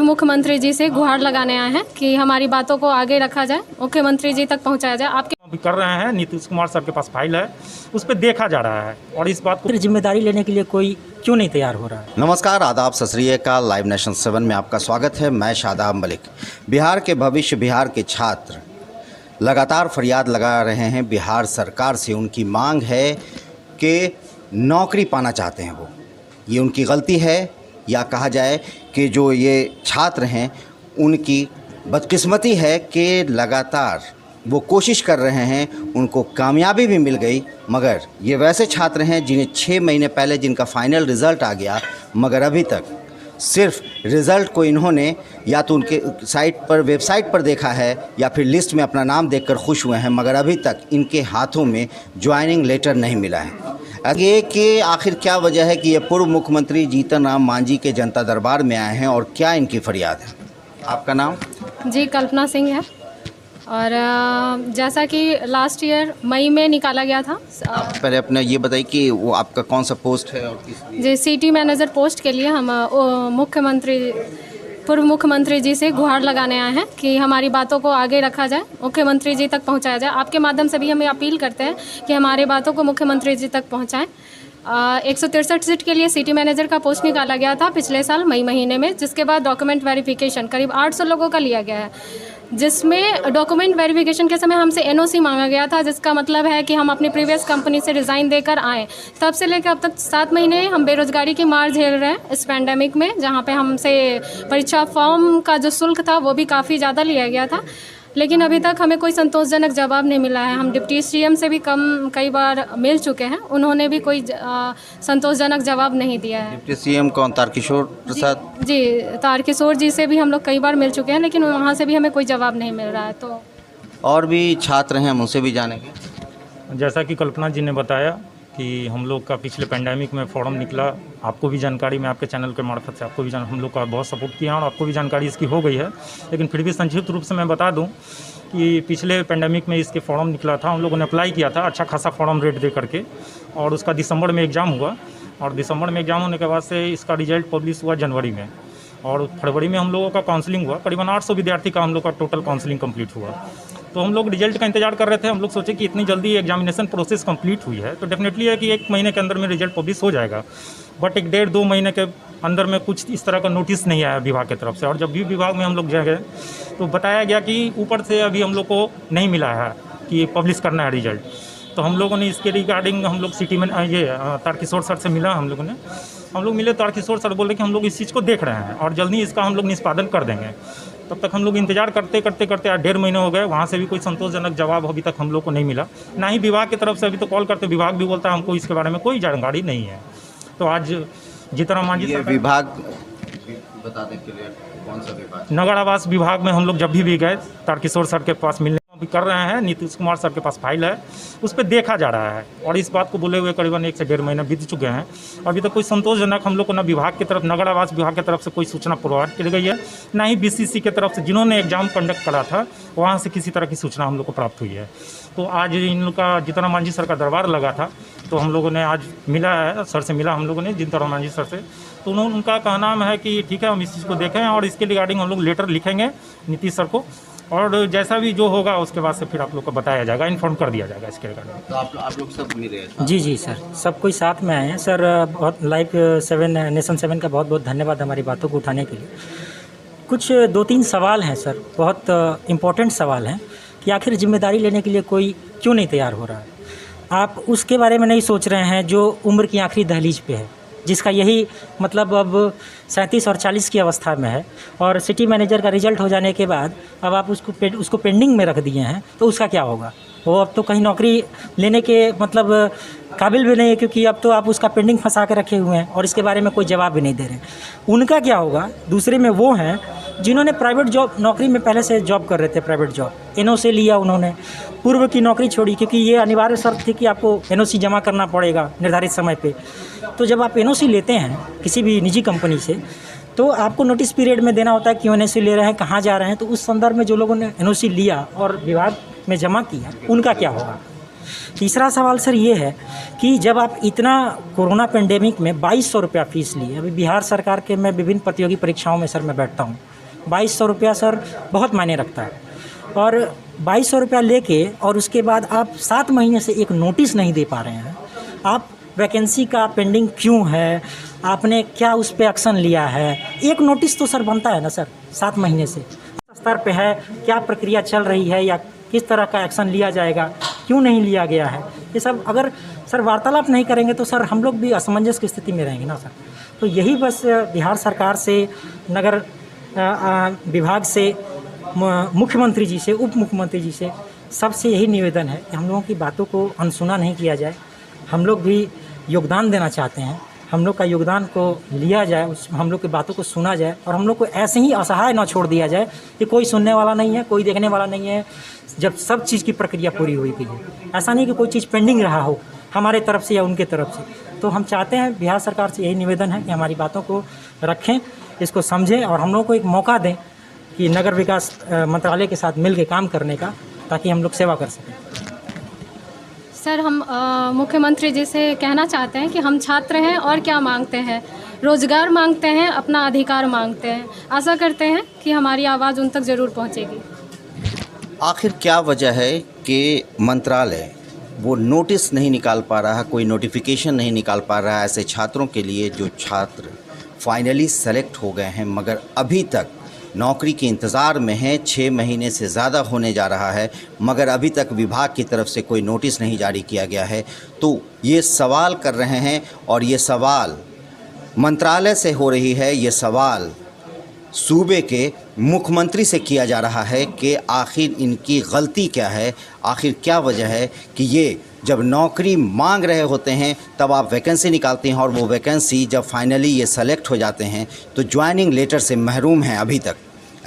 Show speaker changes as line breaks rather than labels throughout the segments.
मुख्यमंत्री जी से गुहार लगाने आए हैं कि हमारी बातों को आगे रखा जाए, मुख्यमंत्री जी तक पहुंचाया जाए। आपके
अभी कर रहे हैं, नीतीश कुमार सर के पास फाइल है, उस पर देखा जा रहा है और इस बात को
जिम्मेदारी लेने के लिए कोई क्यों नहीं तैयार हो रहा है।
नमस्कार, आदाब, सत श्री अकाल। लाइव नेशन 7 में आपका स्वागत है। मैं शादाब मलिक। बिहार के भविष्य, बिहार के छात्र लगातार फरियाद लगा रहे हैं बिहार सरकार से। उनकी मांग है कि नौकरी पाना चाहते हैं वो। ये उनकी गलती है या कहा जाए कि जो ये छात्र हैं उनकी बदकिस्मती है कि लगातार वो कोशिश कर रहे हैं, उनको कामयाबी भी मिल गई, मगर ये वैसे छात्र हैं जिन्हें 6 महीने पहले जिनका फाइनल रिज़ल्ट आ गया, मगर अभी तक सिर्फ रिज़ल्ट को इन्होंने या तो उनके वेबसाइट पर देखा है या फिर लिस्ट में अपना नाम देखकर खुश हुए हैं, मगर अभी तक इनके हाथों में ज्वाइनिंग लेटर नहीं मिला है। ये कि आखिर क्या वजह है कि ये पूर्व मुख्यमंत्री जीतन राम मांझी के जनता दरबार में आए हैं और क्या इनकी फरियाद है। आपका नाम?
जी कल्पना सिंह है और जैसा कि लास्ट ईयर मई में निकाला गया था।
पहले अपना ये बताइए कि वो आपका कौन सा पोस्ट है और किस लिए?
जी सिटी मैनेजर पोस्ट के लिए हम पूर्व मुख्यमंत्री जी से गुहार लगाने आए हैं कि हमारी बातों को आगे रखा जाए, मुख्यमंत्री जी तक पहुंचाया जाए। आपके माध्यम से भी हमें अपील करते हैं कि हमारे बातों को मुख्यमंत्री जी तक पहुंचाएं। 163 सीट के लिए सिटी मैनेजर का पोस्ट निकाला गया था पिछले साल मई महीने में, जिसके बाद डॉक्यूमेंट वेरिफिकेशन करीब 800 लोगों का लिया गया है, जिसमें डॉक्यूमेंट वेरिफिकेशन के समय हमसे एनओसी मांगा गया था, जिसका मतलब है कि हम अपनी प्रीवियस कंपनी से रिज़ाइन देकर आए। तब से लेकर अब तक 7 महीने हम बेरोजगारी की मार झेल रहे हैं इस पैंडेमिक में, जहाँ पे हमसे परीक्षा फॉर्म का जो शुल्क था वो भी काफ़ी ज़्यादा लिया गया था, लेकिन अभी तक हमें कोई संतोषजनक जवाब नहीं मिला है। हम डिप्टी सीएम से भी कई बार मिल चुके हैं, उन्होंने भी कोई संतोषजनक जवाब नहीं दिया है।
डिप्टी सीएम कौन? तारकिशोर प्रसाद
जी तारकिशोर जी से भी हम लोग कई बार मिल चुके हैं, लेकिन वहाँ से भी हमें कोई जवाब नहीं मिल रहा है। तो
और भी छात्र हैं, हम उनसे भी जानेंगे।
जैसा कि कल्पना जी ने बताया कि हम लोग का पिछले पैंडेमिक में फॉर्म निकला, आपको भी जानकारी, मैं आपके चैनल के मार्फत से आपको भी हम लोग का बहुत सपोर्ट किया और आपको भी जानकारी इसकी हो गई है, लेकिन फिर भी संक्षिप्त रूप से मैं बता दूं कि पिछले पैंडेमिक में इसके फॉर्म निकला था, हम लोगों ने अप्लाई किया था अच्छा खासा फॉर्म रेट दे करके, और उसका दिसंबर में एग्ज़ाम हुआ, और दिसंबर में एग्ज़ाम होने के बाद से इसका रिजल्ट पब्लिश हुआ जनवरी में, और फरवरी में हम लोगों का काउंसलिंग हुआ। करीबन 800 विद्यार्थी का हम लोग का टोटल काउंसलिंग कंप्लीट हुआ। तो हम लोग रिजल्ट का इंतजार कर रहे थे। हम लोग सोचे कि इतनी जल्दी एग्जामिनेशन प्रोसेस कंप्लीट हुई है तो डेफिनेटली है कि 1 महीने के अंदर में रिजल्ट पब्लिश हो जाएगा, बट 1-1.5-2 महीने के अंदर में कुछ इस तरह का नोटिस नहीं आया विभाग की तरफ से। और जब भी विभाग में हम लोग गए तो बताया गया कि ऊपर से अभी हम लोग को नहीं मिला है कि पब्लिश करना है रिजल्ट। तो हम लोगों ने इसके रिगार्डिंग हम लोग सिटी में तारकिशोर सर से मिला, हम लोग मिले। तारकिशोर सर बोले कि हम लोग इस चीज़ को देख रहे हैं और जल्दी इसका हम लोग निष्पादन कर देंगे। तब तक हम लोग इंतजार करते 1.5 महीने हो गए, वहाँ से भी कोई संतोषजनक जवाब अभी तक हम लोग को नहीं मिला, ना ही विभाग की तरफ से अभी तो कॉल करते, विभाग भी बोलता है हमको इसके बारे में कोई जानकारी नहीं है। तो आज जीतन राम मांझी
विभाग बता दें क्लियर, कौन सा विभाग?
नगर आवास विभाग में हम लोग जब भी गए तारकिशोर सर के पास मिलने भी कर रहे हैं, नीतीश कुमार सर के पास फाइल है, उस पर देखा जा रहा है, और इस बात को बोले हुए करीबन 1 से 1.5 महीने बीत चुके हैं। अभी तक कोई संतोषजनक हम लोग को ना विभाग की तरफ, नगर आवास विभाग की तरफ से कोई सूचना प्रोवाइड की गई है, ना ही बीसीसी की तरफ से जिन्होंने एग्जाम कंडक्ट करा था वहाँ से किसी तरह की सूचना हम लोग को प्राप्त हुई है। तो आज इन लोग का जीतन राम मांझी सर का दरबार लगा था, तो हम लोगों ने आज मिला है सर से, मिला हम लोगों ने जीतन राम मांझी सर से। तो उनका कहना है कि ठीक है, हम इस चीज़ को देखें और इसके रिगार्डिंग हम लोग लेटर लिखेंगे नीतीश सर को, और जैसा भी जो होगा उसके बाद से फिर आप लोग को बताया जाएगा, इन्फॉर्म कर दिया जाएगा इसके रिगार्डिंग।
तो आप लोग सब मिले हैं?
जी सर, सब कोई साथ में आए हैं सर। बहुत लाइव नेशन 7 का बहुत बहुत धन्यवाद हमारी बातों को उठाने के लिए। कुछ 2-3 सवाल हैं सर, बहुत इम्पोर्टेंट सवाल हैं कि आखिर जिम्मेदारी लेने के लिए कोई क्यों नहीं तैयार हो रहा है। आप उसके बारे में नहीं सोच रहे हैं जो उम्र की आखिरी दहलीज पे है, जिसका यही मतलब अब 37 और 40 की अवस्था में है, और सिटी मैनेजर का रिजल्ट हो जाने के बाद अब आप उसको पेंडिंग में रख दिए हैं, तो उसका क्या होगा? वो अब तो कहीं नौकरी लेने के मतलब काबिल भी नहीं है, क्योंकि अब तो आप उसका पेंडिंग फंसा के रखे हुए हैं और इसके बारे में कोई जवाब भी नहीं दे रहे। उनका क्या होगा? दूसरे में वो हैं जिन्होंने प्राइवेट जॉब, नौकरी में पहले से जॉब कर रहे थे, प्राइवेट जॉब, एनओसी लिया उन्होंने, पूर्व की नौकरी छोड़ी, क्योंकि ये अनिवार्य शर्त थी कि आपको एनओसी जमा करना पड़ेगा निर्धारित समय पे। तो जब आप एनओसी लेते हैं किसी भी निजी कंपनी से, तो आपको नोटिस पीरियड में देना होता है क्यों एनओसी ले रहे हैं, कहाँ जा रहे हैं। तो उस संदर्भ में जो लोगों ने एनओसी लिया और विभाग में जमा किया, उनका क्या होगा? तीसरा सवाल सर ये है कि जब आप इतना कोरोना पेंडेमिक में 2200 रुपया फ़ीस लिए, अभी बिहार सरकार के मैं विभिन्न प्रतियोगी परीक्षाओं में सर मैं बैठता हूँ, 2200 रुपया सर बहुत मायने रखता है। और 2200 रुपया लेके और उसके बाद आप 7 महीने से एक नोटिस नहीं दे पा रहे हैं। आप वैकेंसी का पेंडिंग क्यों है, आपने क्या उस पर एक्शन लिया है? एक नोटिस तो सर बनता है ना सर 7 महीने से। स्तर पे है, क्या प्रक्रिया चल रही है या किस तरह का एक्शन लिया जाएगा, क्यों नहीं लिया गया है, ये सब अगर सर वार्तालाप नहीं करेंगे तो सर हम लोग भी असमंजस की स्थिति में रहेंगे ना सर। तो यही बस बिहार सरकार से, नगर विभाग से, मुख्यमंत्री जी से, उप मुख्यमंत्री जी से सबसे यही निवेदन है कि हम लोगों की बातों को अनसुना नहीं किया जाए। हम लोग भी योगदान देना चाहते हैं, हम लोग का योगदान को लिया जाए, हम लोग की बातों को सुना जाए और हम लोग को ऐसे ही असहाय ना छोड़ दिया जाए कि कोई सुनने वाला नहीं है, कोई देखने वाला नहीं है, जब सब चीज़ की प्रक्रिया पूरी हुई गई है। ऐसा नहीं कि कोई चीज़ पेंडिंग रहा हो हमारे तरफ से या उनके तरफ से। तो हम चाहते हैं, बिहार सरकार से यही निवेदन है कि हमारी बातों को रखें, इसको समझें और हम लोग को एक मौका दें कि नगर विकास मंत्रालय के साथ मिल के काम करने का, ताकि हम लोग सेवा कर सकें।
सर, हम मुख्यमंत्री जी से कहना चाहते हैं कि हम छात्र हैं और क्या मांगते हैं, रोज़गार मांगते हैं, अपना अधिकार मांगते हैं। आशा करते हैं कि हमारी आवाज़ उन तक ज़रूर पहुंचेगी।
आखिर क्या वजह है कि मंत्रालय वो नोटिस नहीं निकाल पा रहा, कोई नोटिफिकेशन नहीं निकाल पा रहा है ऐसे छात्रों के लिए जो छात्र फाइनली सेलेक्ट हो गए हैं मगर अभी तक नौकरी के इंतज़ार में हैं। 6 महीने से ज़्यादा होने जा रहा है मगर अभी तक विभाग की तरफ से कोई नोटिस नहीं जारी किया गया है। तो ये सवाल कर रहे हैं और ये सवाल मंत्रालय से हो रही है, ये सवाल सूबे के मुख्यमंत्री से किया जा रहा है कि आखिर इनकी गलती क्या है, आखिर क्या वजह है कि ये जब नौकरी मांग रहे होते हैं तब आप वैकेंसी निकालते हैं और वो वैकेंसी जब फाइनली ये सेलेक्ट हो जाते हैं तो ज्वाइनिंग लेटर से महरूम हैं अभी तक।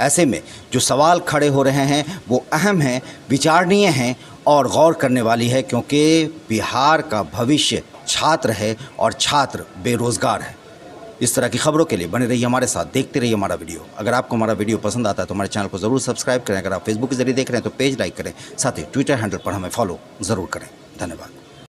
ऐसे में जो सवाल खड़े हो रहे हैं वो अहम हैं, विचारणीय हैं और गौर करने वाली है, क्योंकि बिहार का भविष्य छात्र है और छात्र बेरोज़गार है। इस तरह की खबरों के लिए बने रहिए हमारे साथ, देखते रहिए हमारा वीडियो। अगर आपको हमारा वीडियो पसंद आता है तो हमारे चैनल को ज़रूर सब्सक्राइब करें। अगर आप फेसबुक के जरिए देख रहे हैं तो पेज लाइक करें, साथ ही ट्विटर हैंडल पर हमें फॉलो ज़रूर करें। धन्यवाद।